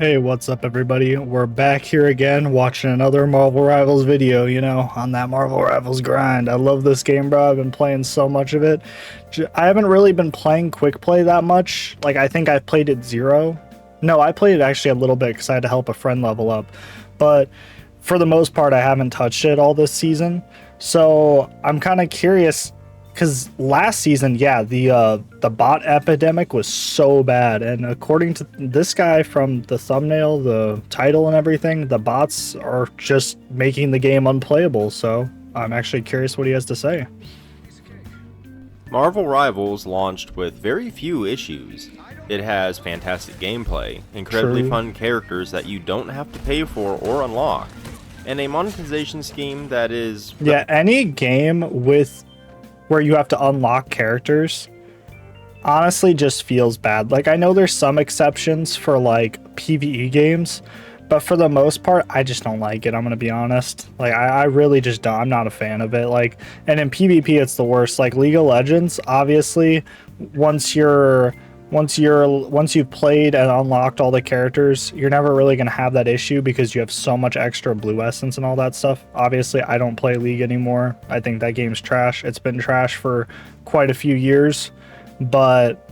Hey, what's up, everybody? We're back here again watching another Marvel Rivals video, on that Marvel Rivals grind. I love this game, bro. I've been playing so much of it. I haven't really been playing quick play that much. Like, I think I've played it zero. No, I played it actually a little bit because I had to help a friend level up. But for the most part, I haven't touched it all this season. So I'm kind of curious because last season, yeah, the bot epidemic was so bad, and according to this guy from the thumbnail, the title, and everything, the bots are just making the game unplayable. So I'm actually curious what he has to say. Marvel Rivals launched with very few issues. It has fantastic gameplay, incredibly fun characters that you don't have to pay for or unlock, and a monetization scheme that is... Yeah, any game with where you have to unlock characters honestly just feels bad. Like, I know there's some exceptions for like PvE games, but for the most part, I just don't like it. I'm gonna be honest. Like, I really just don't. I'm not a fan of it. Like, and in PvP, it's the worst. Like League of Legends, obviously, once you've played and unlocked all the characters, you're never really gonna have that issue because you have so much extra blue essence and all that stuff. Obviously, I don't play League anymore. I think that game's trash. It's been trash for quite a few years, but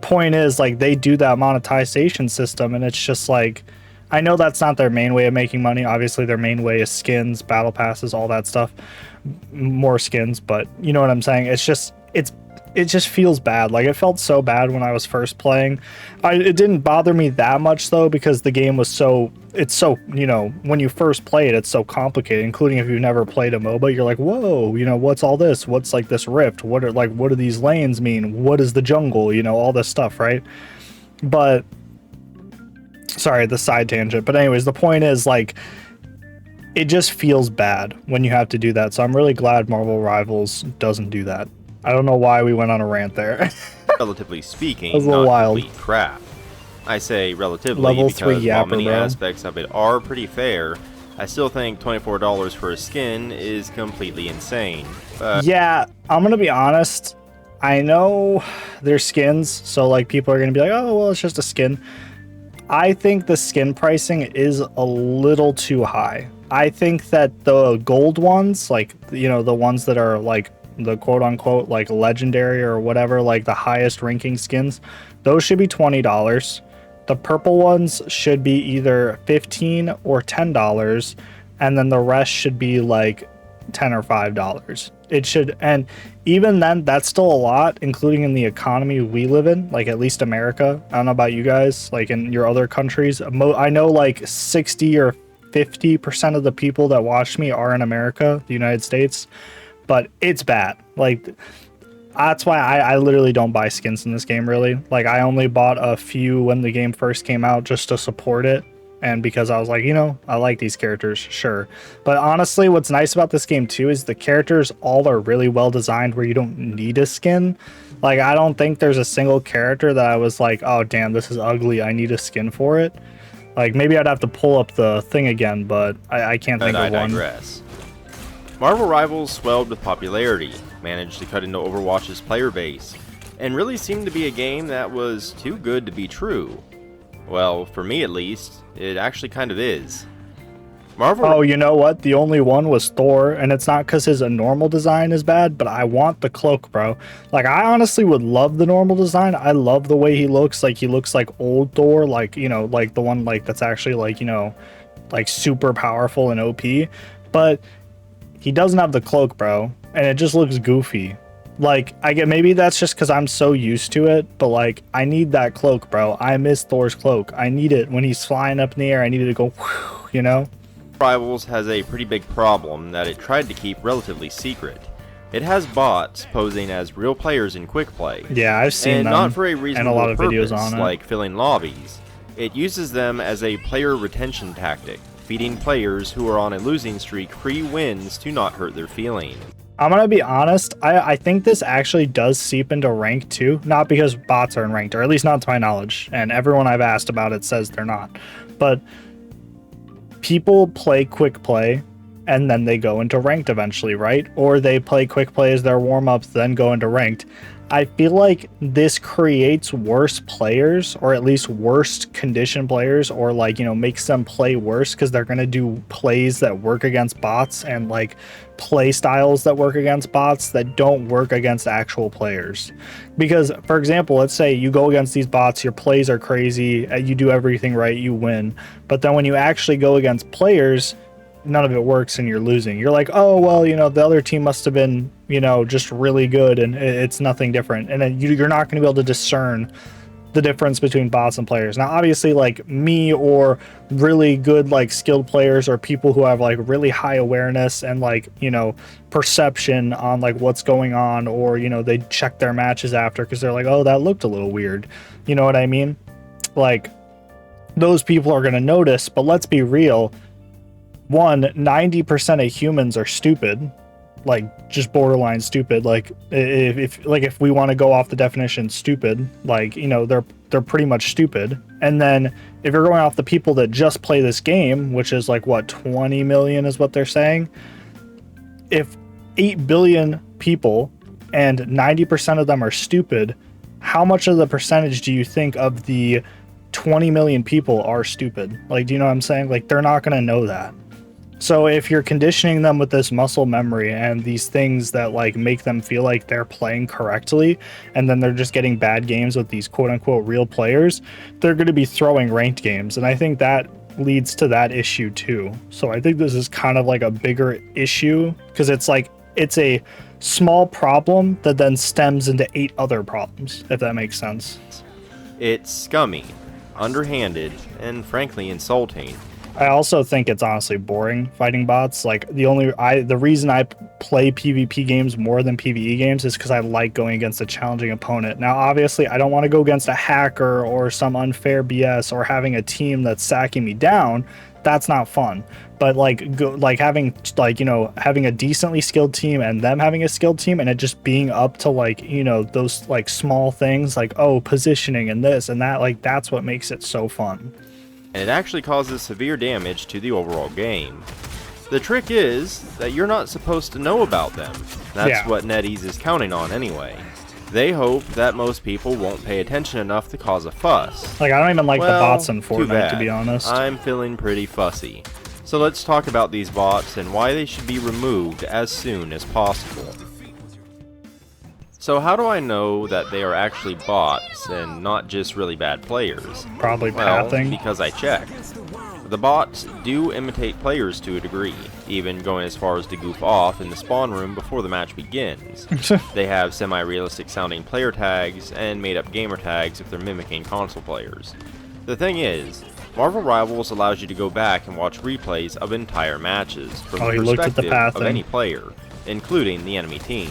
point is, like, they do that monetization system, and it's just like, I know that's not their main way of making money. Obviously, their main way is skins, battle passes, all that stuff, more skins. But you know what I'm saying? It just feels bad. Like, it felt so bad when I was first playing. It didn't bother me that much though, because the game was when you first play it, it's so complicated. Including if you've never played a MOBA, you're like, whoa, what's all this? What's like this rift? What do these lanes mean? What is the jungle? All this stuff, right? But sorry, the side tangent. But anyways, the point is, like, it just feels bad when you have to do that. So I'm really glad Marvel Rivals doesn't do that. I don't know why we went on a rant there. relatively speaking, was a little not wild. complete crap. I say relatively Level because 3 while yapper, many bro. aspects of it are pretty fair, I still think $24 for a skin is completely insane. But Yeah, I'm gonna be honest. I know they're skins, so like people are gonna be like, oh well, it's just a skin. I think the skin pricing is a little too high. I think that the gold ones, like, the ones that are like the quote unquote like legendary or whatever, like the highest ranking skins, those should be $20. The purple ones should be either $15 or $10, and then the rest should be like $10 or $5. It should, and even then, that's still a lot, including in the economy we live in, like at least America. I don't know about you guys, like in your other countries. I know like 60 or 50% of the people that watch me are in America, the United States, but it's bad. Like, that's why I literally don't buy skins in this game, really. Like, I only bought a few when the game first came out just to support it, and because I was like, I like these characters, sure. But honestly, what's nice about this game too is the characters all are really well designed where you don't need a skin. Like, I don't think there's a single character that I was like, oh damn, this is ugly, I need a skin for it. Like, maybe I'd have to pull up the thing again, but I can't think of one. digress. Marvel Rivals swelled with popularity, managed to cut into Overwatch's player base, and really seemed to be a game that was too good to be true. Well, for me at least, it actually kind of is. Oh, you know what? The only one was Thor, and it's not because his normal design is bad, but I want the cloak, bro. Like, I honestly would love the normal design. I love the way he looks. Like, he looks like old Thor, like, like the one, like, that's actually, like, like super powerful and OP. But he doesn't have the cloak, bro, and it just looks goofy. Like, I get, maybe that's just because I'm so used to it, but like, I need that cloak, bro. I miss Thor's cloak. I need it when he's flying up in the air. I need it to go, whew, Rivals has a pretty big problem that it tried to keep relatively secret. It has bots posing as real players in quick play. Yeah, I've seen and them, not for a reasonable and a lot of purpose, videos on it. like filling lobbies. It uses them as a player retention tactic, feeding players who are on a losing streak free wins to not hurt their feelings. I'm gonna be honest, I think this actually does seep into rank too, not because bots are in ranked, or at least not to my knowledge, and everyone I've asked about it says they're not, but people play quick play and then they go into ranked eventually, right? Or they play quick play as their warm-ups, then go into ranked. I feel like this creates worse players, or at least worse condition players, or like, makes them play worse because they're going to do plays that work against bots and like play styles that work against bots that don't work against actual players. Because, for example, let's say you go against these bots, your plays are crazy, you do everything right, you win. But then when you actually go against players, none of it works and you're losing. You're like, oh, well, the other team must have been, just really good and it's nothing different. And then you're not going to be able to discern the difference between bots and players. Now, obviously, like me or really good, like skilled players or people who have like really high awareness and like, perception on like what's going on, or, they check their matches after because they're like, oh, that looked a little weird. You know what I mean? Like, those people are going to notice, but let's be real. 90% of humans are stupid, like just borderline stupid. Like if we want to go off the definition stupid, like, they're pretty much stupid. And then if you're going off the people that just play this game, which is like what, 20 million is what they're saying. If 8 billion people and 90% of them are stupid, how much of the percentage do you think of the 20 million people are stupid? Like, do you know what I'm saying? Like, they're not going to know that. So if you're conditioning them with this muscle memory and these things that like make them feel like they're playing correctly, and then they're just getting bad games with these quote unquote real players, they're going to be throwing ranked games. And I think that leads to that issue too. So I think this is kind of like a bigger issue because it's like, it's a small problem that then stems into 8 other problems, if that makes sense. It's scummy, underhanded, and frankly insulting. I also think it's honestly boring fighting bots. Like the reason I play PvP games more than PvE games is because I like going against a challenging opponent. Now, obviously, I don't want to go against a hacker or some unfair BS or having a team that's sacking me down. That's not fun. But having a decently skilled team and them having a skilled team, and it just being up to those like small things like, oh, positioning and this and that, like that's what makes it so fun. And it actually causes severe damage to the overall game. The trick is that you're not supposed to know about them. That's what NetEase is counting on anyway. They hope that most people won't pay attention enough to cause a fuss. Like, I don't even like the bots in Fortnite, to be honest. I'm feeling pretty fussy. So let's talk about these bots and why they should be removed as soon as possible. So how do I know that they are actually bots and not just really bad players? Probably pathing. Because I checked. The bots do imitate players to a degree, even going as far as to goof off in the spawn room before the match begins. They have semi-realistic sounding player tags and made-up gamer tags if they're mimicking console players. The thing is, Marvel Rivals allows you to go back and watch replays of entire matches from the perspective of any player, including the enemy team.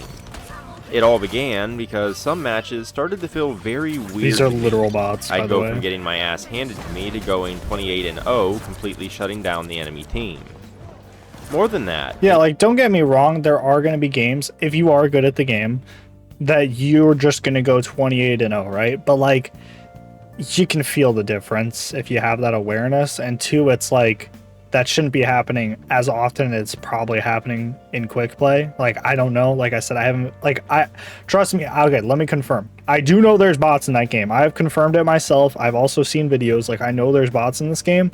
It all began because some matches started to feel very weird. These are literal bots, I'd go from getting my ass handed to me to going 28-0, completely shutting down the enemy team. More than that. Yeah, like, don't get me wrong, there are going to be games, if you are good at the game, that you're just going to go 28-0, right? But, like, you can feel the difference if you have that awareness. And two, it's like, that shouldn't be happening as often as it's probably happening in quick play. Like, I don't know. Like I said, I haven't, trust me. Okay, let me confirm. I do know there's bots in that game. I have confirmed it myself. I've also seen videos. Like, I know there's bots in this game,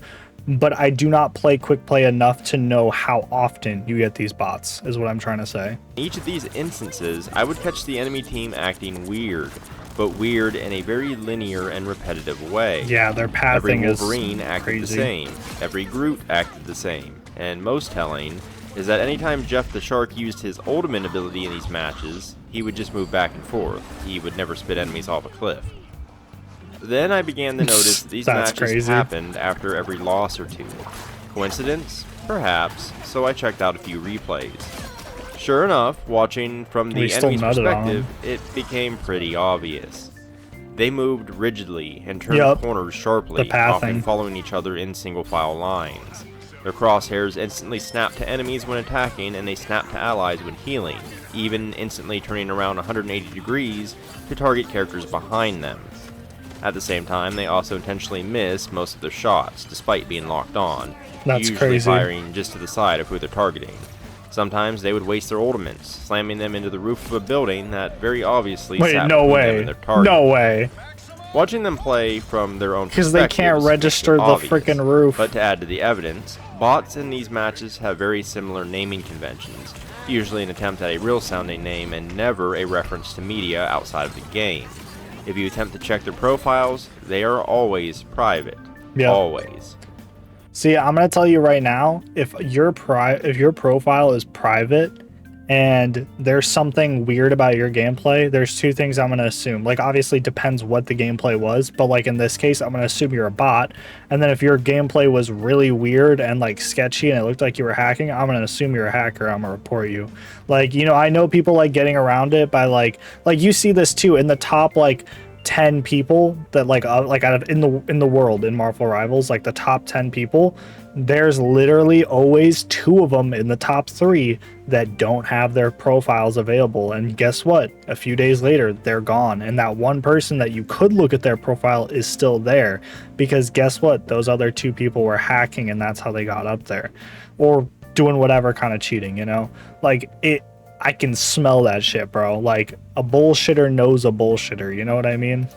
but I do not play quick play enough to know how often you get these bots, is what I'm trying to say. In each of these instances, I would catch the enemy team acting weird, but weird in a very linear and repetitive way. Yeah, their pathing is Every Wolverine acted the same, every Groot acted the same, and most telling is that anytime Jeff the Shark used his ultimate ability in these matches, he would just move back and forth. He would never spit enemies off a cliff. Then I began to notice that these matches happened after every loss or two. Coincidence? Perhaps, so I checked out a few replays. Sure enough, watching from the enemy's perspective, it became pretty obvious. They moved rigidly and turned corners sharply, often following each other in single-file lines. Their crosshairs instantly snapped to enemies when attacking, and they snapped to allies when healing, even instantly turning around 180 degrees to target characters behind them. At the same time, they also intentionally miss most of their shots, despite being locked on, usually firing just to the side of who they're targeting. Sometimes they would waste their ultimates, slamming them into the roof of a building that very obviously Wait, sat no between them way. and their target. No way. Watching them play from their own Because they can't perspectives register makes it the obvious. freaking roof. But to add to the evidence, bots in these matches have very similar naming conventions, usually an attempt at a real-sounding name and never a reference to media outside of the game. If you attempt to check their profiles, they are always private. Yep. Always. See, I'm gonna tell you right now, if your profile is private and there's something weird about your gameplay, there's two things I'm gonna assume. Like, obviously depends what the gameplay was, but like in this case, I'm gonna assume you're a bot. And then if your gameplay was really weird and like sketchy and it looked like you were hacking, I'm gonna assume you're a hacker. I'm gonna report you. Like, you know, I know people like getting around it by like you see this too in the top like 10 people that like out of in the world in Marvel Rivals, like the top 10 people, there's literally always 2 of them in the top 3 that don't have their profiles available. And guess what? A few days later, they're gone. And that one person that you could look at their profile is still there, because guess what? Those other 2 people were hacking, and that's how they got up there, or doing whatever kind of cheating, you know? Like, I can smell that shit, bro. Like, a bullshitter knows a bullshitter, you know what I mean?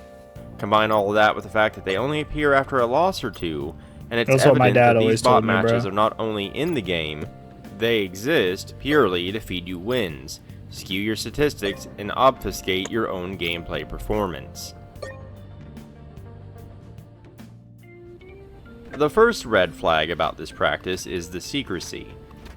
Combine all of that with the fact that they only appear after a loss or two, and it's That's what my evident dad that always these bot told me, matches bro. are not only in the game, they exist purely to feed you wins, skew your statistics, and obfuscate your own gameplay performance. The first red flag about this practice is the secrecy.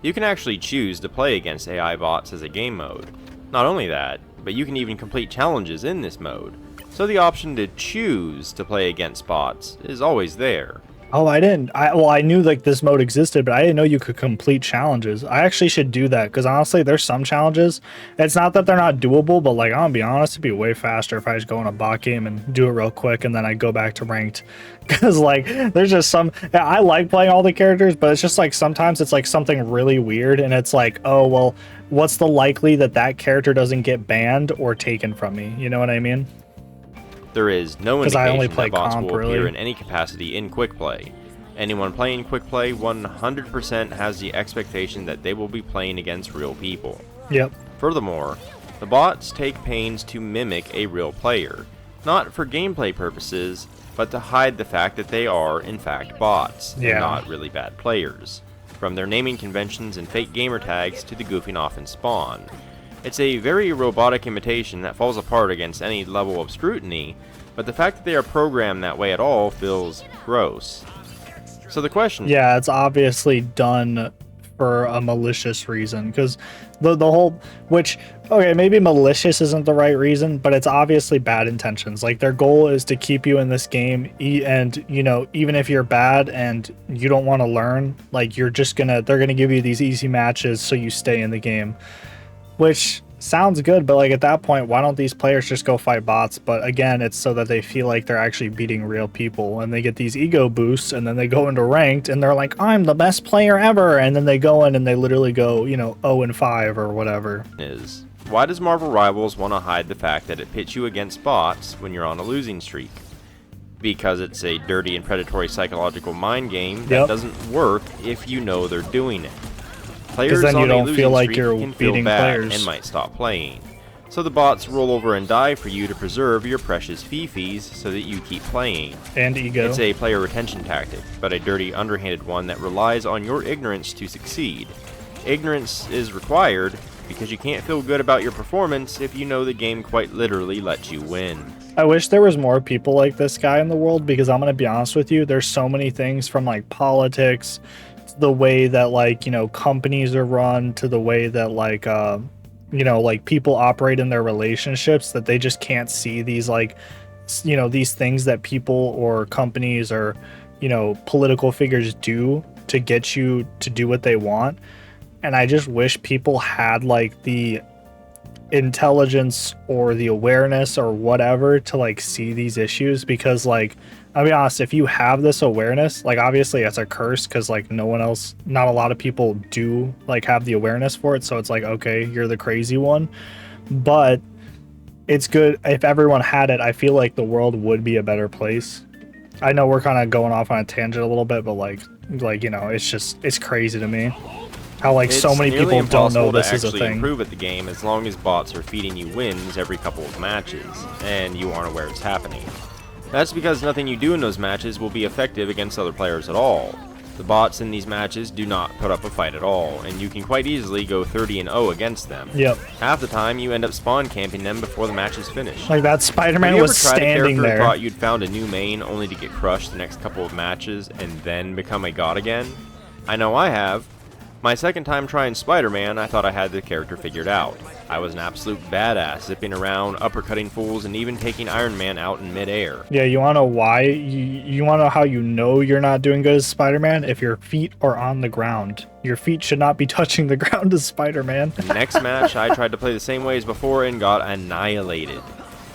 You can actually choose to play against AI bots as a game mode. Not only that, but you can even complete challenges in this mode, so the option to choose to play against bots is always there. Oh, I didn't. I knew like this mode existed, but I didn't know you could complete challenges. I actually should do that, because honestly, there's some challenges. It's not that they're not doable, but like, I'm gonna be honest, it'd be way faster if I just go in a bot game and do it real quick, and then I go back to ranked. Because like, there's just some. I like playing all the characters, but it's just like sometimes it's like something really weird, and it's like, oh well, what's the likely that that character doesn't get banned or taken from me? You know what I mean? There is no 'Cause I only indication play that bots comp, will appear really. in any capacity in quick play. Anyone playing quick play 100% has the expectation that they will be playing against real people. Yep. Furthermore, the bots take pains to mimic a real player, not for gameplay purposes, but to hide the fact that they are, in fact, bots, Yeah. and not really bad players. From their naming conventions and fake gamer tags to the goofing off in Spawn. It's a very robotic imitation that falls apart against any level of scrutiny, but the fact that they are programmed that way at all feels gross. So the question... Yeah, it's obviously done for a malicious reason, because the whole, which, okay, maybe malicious isn't the right reason, but it's obviously bad intentions. Like, their goal is to keep you in this game, and, you know, even if you're bad and you don't want to learn, like, they're gonna give you these easy matches so you stay in the game, which sounds good, but like, at that point, why don't these players just go fight bots? But again, it's so that they feel like they're actually beating real people, and they get these ego boosts, and then they go into ranked and they're like, I'm the best player ever, and then they go in and they literally go, you know, 0-5 or whatever. Is why does Marvel Rivals want to hide the fact that it pits you against bots when you're on a losing streak? Because it's a dirty and predatory psychological mind game that doesn't work if you know they're doing it. Players then you on a don't losing feel like streak you're can feel beating bad players. and might stop playing. So the bots roll over and die for you to preserve your precious fifis so that you keep playing. And ego. It's a player retention tactic, but a dirty, underhanded one that relies on your ignorance to succeed. Ignorance is required because you can't feel good about your performance if you know the game quite literally lets you win. I wish there was more people like this guy in the world, because I'm gonna be honest with you, there's so many things, from like politics, the way that like, you know, companies are run, to the way that like you know, like people operate in their relationships, that they just can't see these, like, you know, these things that people or companies or, you know, political figures do to get you to do what they want. And I just wish people had like the intelligence or the awareness or whatever to like see these issues, because like, I'll be honest, if you have this awareness, like, obviously it's a curse, because like not a lot of people do like have the awareness for it, so it's like, okay, you're the crazy one. But it's good if everyone had it. I feel like the world would be a better place. I know we're kind of going off on a tangent a little bit, but like, you know, it's crazy to me. How like so many nearly people don't know impossible this to is a actually thing. improve at the game as long as bots are feeding you wins every couple of matches, and you aren't aware it's happening. That's because nothing you do in those matches will be effective against other players at all. The bots in these matches do not put up a fight at all, and you can quite easily go 30-0 against them. Yep. Half the time, you end up spawn camping them before the match is finished. Like that Spider-Man was standing Have you ever tried a character there. and thought you'd found a new main only to get crushed the next couple of matches and then become a god again? I know I have. My second time trying Spider-Man, I thought I had the character figured out. I was an absolute badass, zipping around, uppercutting fools, and even taking Iron Man out in midair. Yeah, you want to know why? You want to know how you know you're not doing good as Spider-Man? If your feet are on the ground. Your feet should not be touching the ground as Spider-Man. The next match, I tried to play the same way as before and got annihilated.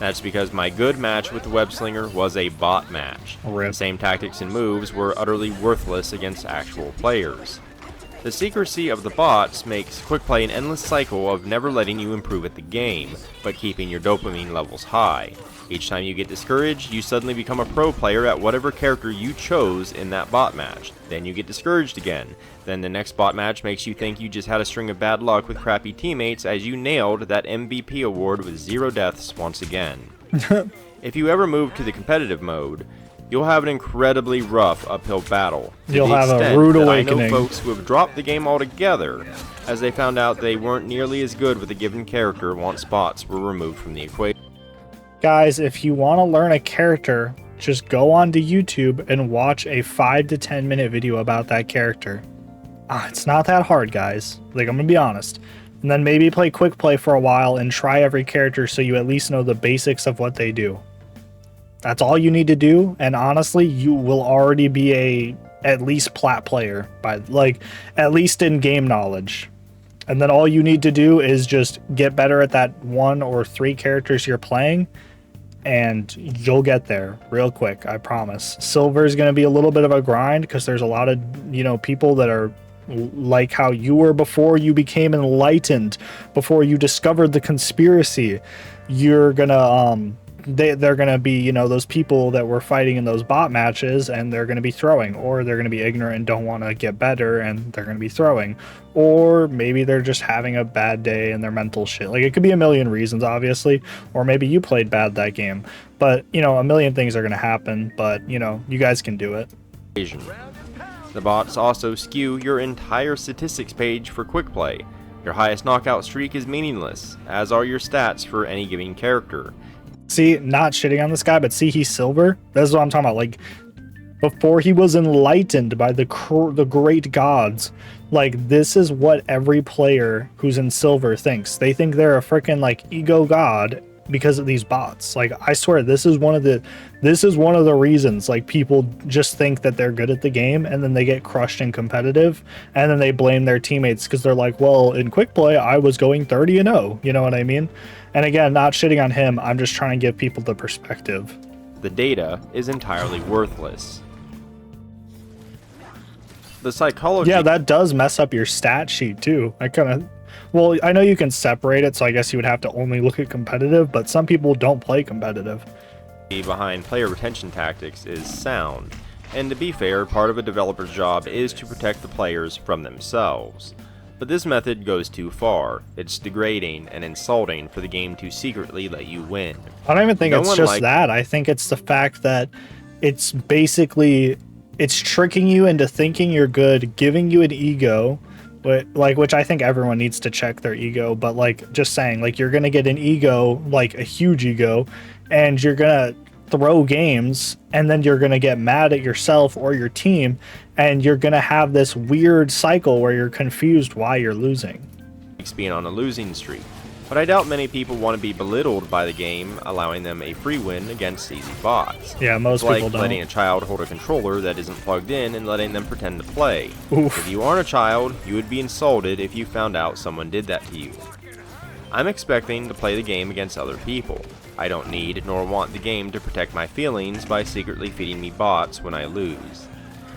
That's because my good match with the Web Slinger was a bot match. Rip. The same tactics and moves were utterly worthless against actual players. The secrecy of the bots makes quick play an endless cycle of never letting you improve at the game, but keeping your dopamine levels high. Each time you get discouraged, you suddenly become a pro player at whatever character you chose in that bot match. Then you get discouraged again. Then the next bot match makes you think you just had a string of bad luck with crappy teammates as you nailed that MVP award with 0 deaths once again. If you ever move to the competitive mode, you'll have an incredibly rough uphill battle. You'll have a rude awakening. I know folks who have dropped the game altogether as they found out they weren't nearly as good with a given character once bots were removed from the equation. Guys, if you want to learn a character, just go onto YouTube and watch a 5 to 10 minute video about that character. It's not that hard, guys. Like, I'm gonna be honest. And then maybe play quick play for a while and try every character so you at least know the basics of what they do. That's all you need to do, and honestly, you will already be a at least plat player by like at least in game knowledge. And then all you need to do is just get better at that 1 or 3 characters you're playing, and you'll get there real quick, I promise. Silver is going to be a little bit of a grind because there's a lot of, people that are like how you were before you became enlightened, before you discovered the conspiracy. You're gonna they're gonna be those people that were fighting in those bot matches, and they're gonna be throwing, or they're gonna be ignorant and don't want to get better and they're gonna be throwing, or maybe they're just having a bad day and they're mental shit. Like, it could be a million reasons, obviously, or maybe you played bad that game, but a million things are gonna happen, but you guys can do it. The bots also skew your entire statistics page for quick play. Your highest knockout streak is meaningless, as are your stats for any given character. See, not shitting on this guy, but see, he's silver. That's what I'm talking about. Like, before he was enlightened by the great gods, like, this is what every player who's in silver thinks. They think they're a freaking like ego god because of these bots. Like, I swear, this is one of the reasons like people just think that they're good at the game, and then they get crushed in competitive, and then they blame their teammates because they're like, well, in quick play I was going 30-0. You know what I mean? And again, not shitting on him, I'm just trying to give people the perspective. The data is entirely worthless. The psychology... Yeah, that does mess up your stat sheet too. Well, I know you can separate it, so I guess you would have to only look at competitive, but some people don't play competitive. Behind player retention tactics is sound, and to be fair, part of a developer's job is to protect the players from themselves. But this method goes too far. It's degrading and insulting for the game to secretly let you win. I don't even think it's just that. I think it's the fact that it's basically, it's tricking you into thinking you're good, giving you an ego, which I think everyone needs to check their ego, but like, just saying, like, you're gonna get an ego, like a huge ego, and you're gonna throw games, and then you're gonna get mad at yourself or your team, and you're gonna have this weird cycle where you're confused why you're losing. Being on a losing streak, but I doubt many people want to be belittled by the game allowing them a free win against easy bots. Yeah, most it's people like don't. Letting a child hold a controller that isn't plugged in and letting them pretend to play. Oof. If you aren't a child, you would be insulted if you found out someone did that to you. I'm expecting to play the game against other people. I don't need nor want the game to protect my feelings by secretly feeding me bots when I lose.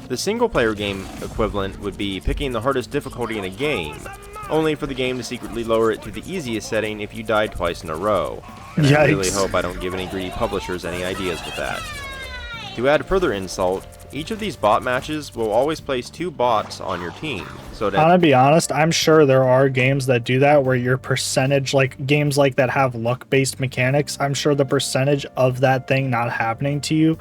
The single-player game equivalent would be picking the hardest difficulty in a game, only for the game to secretly lower it to the easiest setting if you died twice in a row. And I really hope I don't give any greedy publishers any ideas with that. To add further insult, Each of these bot matches will always place 2 bots on your team, so I'm gonna that be honest, I'm sure there are games that do that where your percentage, like games like that have luck-based mechanics, I'm sure the percentage of that thing not happening to you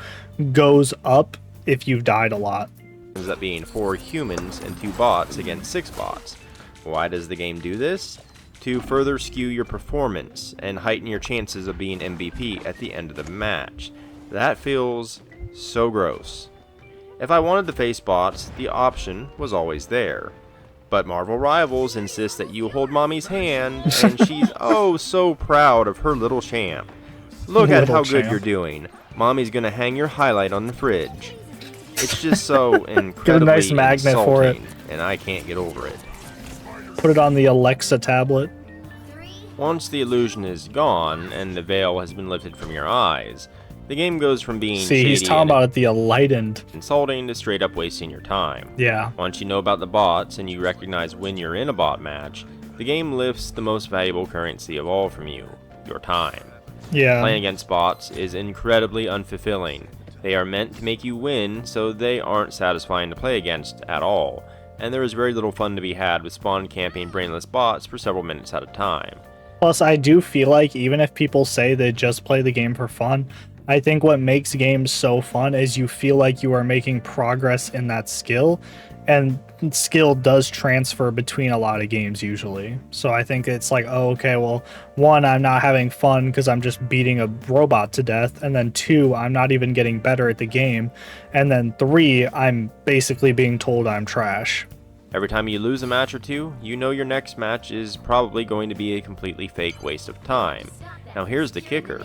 goes up if you've died a lot. ends up being 4 humans and 2 bots against 6 bots. Why does the game do this? To further skew your performance and heighten your chances of being MVP at the end of the match. That feels so gross. If I wanted to face bots, the option was always there. But Marvel Rivals insists that you hold Mommy's hand, and she's oh so proud of her little champ. Look at how good you're doing. Mommy's gonna hang your highlight on the fridge. It's just so incredibly nice magnet for it. insulting, and I can't get over it. Put it on the Alexa tablet. Once the illusion is gone, and the veil has been lifted from your eyes, the game goes from being See, he's shady talking and about it the enlightened. insulting to straight up wasting your time. Yeah. Once you know about the bots and you recognize when you're in a bot match, the game lifts the most valuable currency of all from you, your time. Yeah. Playing against bots is incredibly unfulfilling. They are meant to make you win, so they aren't satisfying to play against at all, and there is very little fun to be had with spawn camping brainless bots for several minutes at a time. Plus, I do feel like even if people say they just play the game for fun, I think what makes games so fun is you feel like you are making progress in that skill, and skill does transfer between a lot of games usually. So I think it's like, oh, okay, well, 1, I'm not having fun because I'm just beating a robot to death, and then 2, I'm not even getting better at the game, and then 3, I'm basically being told I'm trash. Every time you lose a match or 2, you know your next match is probably going to be a completely fake waste of time. Now here's the kicker.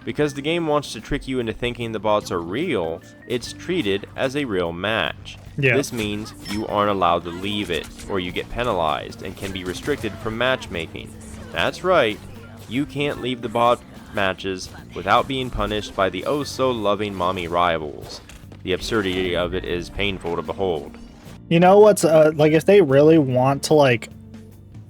Because the game wants to trick you into thinking the bots are real, it's treated as a real match. Yeah. This means you aren't allowed to leave it, or you get penalized and can be restricted from matchmaking. That's right, you can't leave the bot matches without being punished by the oh-so-loving mommy rivals. The absurdity of it is painful to behold. You know what's, like, if they really want to, like,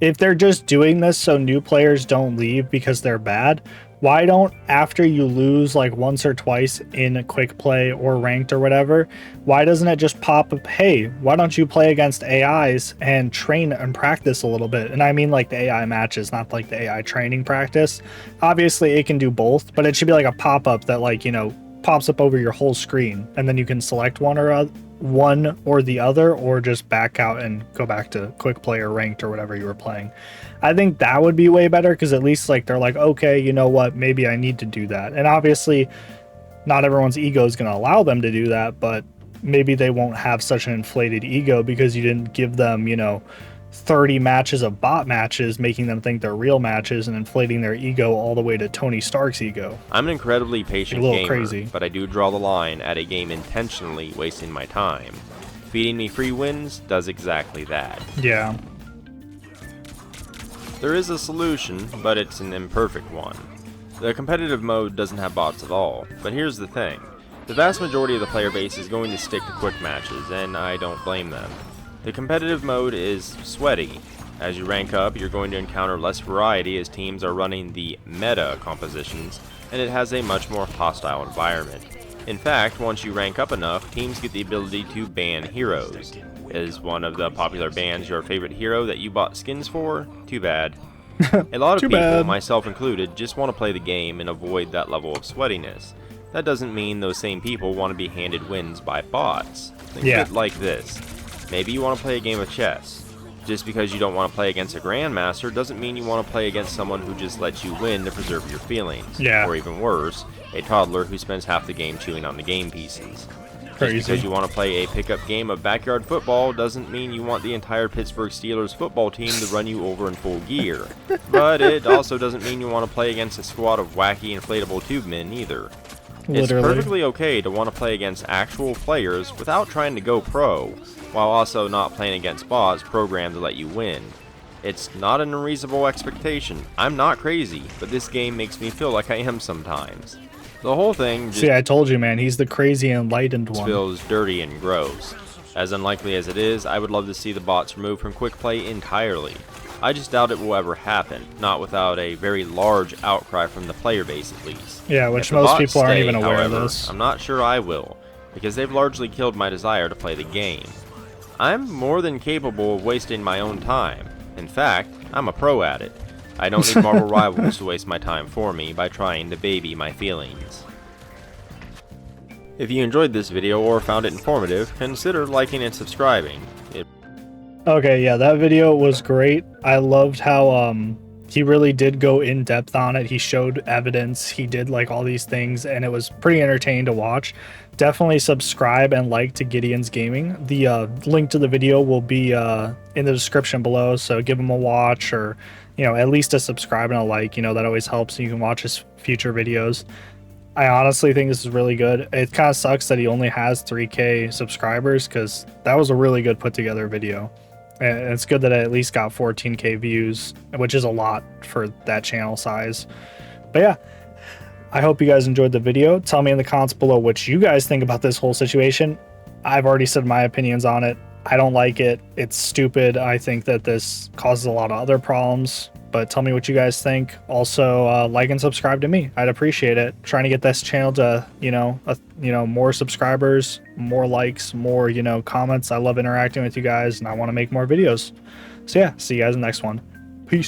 if they're just doing this so new players don't leave because they're bad, why don't, after you lose like once or twice in a quick play or ranked or whatever, why doesn't it just pop up, hey, why don't you play against AIs and train and practice a little bit? And I mean like the AI matches, not like the AI training practice. Obviously it can do both, but it should be like a pop-up that, like, you know, pops up over your whole screen, and then you can select one or the other, or just back out and go back to quick play or ranked or whatever you were playing. I think that would be way better, because at least like they're like, okay, you know what, maybe I need to do that. And obviously not everyone's ego is going to allow them to do that, but maybe they won't have such an inflated ego because you didn't give them, you know, 30 matches of bot matches, making them think they're real matches and inflating their ego all the way to Tony Stark's ego. I'm an incredibly patient gamer, crazy. but I do draw the line at a game intentionally wasting my time. Feeding me free wins does exactly that. Yeah. There is a solution, but it's an imperfect one. The competitive mode doesn't have bots at all, but here's the thing. The vast majority of the player base is going to stick to quick matches, and I don't blame them. The competitive mode is sweaty. As you rank up, you're going to encounter less variety as teams are running the meta compositions, and it has a much more hostile environment. In fact, once you rank up enough, teams get the ability to ban heroes. Is one of the popular bans your favorite hero that you bought skins for? Too bad. A lot of people, myself included, just want to play the game and avoid that level of sweatiness. That doesn't mean those same people want to be handed wins by bots. Think of it like this. Maybe you want to play a game of chess. Just because you don't want to play against a grandmaster doesn't mean you want to play against someone who just lets you win to preserve your feelings. Yeah. Or even worse, a toddler who spends half the game chewing on the game pieces. Crazy. Just because you want to play a pickup game of backyard football doesn't mean you want the entire Pittsburgh Steelers football team to run you over in full gear. But it also doesn't mean you want to play against a squad of wacky inflatable tube men either. Literally. It's perfectly okay to want to play against actual players without trying to go pro, while also not playing against bots programmed to let you win. It's not an unreasonable expectation. I'm not crazy, but this game makes me feel like I am sometimes. The whole thing just I told you, man, he's the crazy enlightened one. feels dirty and gross. As unlikely as it is, I would love to see the bots removed from quick play entirely. I just doubt it will ever happen, not without a very large outcry from the player base at least. Yeah, which If the most bots people aren't stay, even aware however, of this. I'm not sure I will. because they've largely killed my desire to play the game. I'm more than capable of wasting my own time. In fact, I'm a pro at it. I don't need Marvel Rivals to waste my time for me by trying to baby my feelings. If you enjoyed this video or found it informative, consider liking and subscribing. Okay, yeah, that video was great. I loved how he really did go in depth on it. He showed evidence, he did like all these things, and it was pretty entertaining to watch. Definitely subscribe and like to Gideon's Gaming. The link to the video will be in the description below, so give him a watch, or at least a subscribe and a like. That always helps. You can watch his future videos. I honestly think this is really good. It kind of sucks that he only has 3K subscribers, because that was a really good put together video. And it's good that it at least got 14K views, which is a lot for that channel size. But yeah, I hope you guys enjoyed the video. Tell me in the comments below what you guys think about this whole situation. I've already said my opinions on it. I don't like it. It's stupid. I think that this causes a lot of other problems. But tell me what you guys think. Also, like and subscribe to me. I'd appreciate it. Trying to get this channel to, more subscribers, more likes, more, comments. I love interacting with you guys, and I want to make more videos. So yeah, see you guys in the next one. Peace.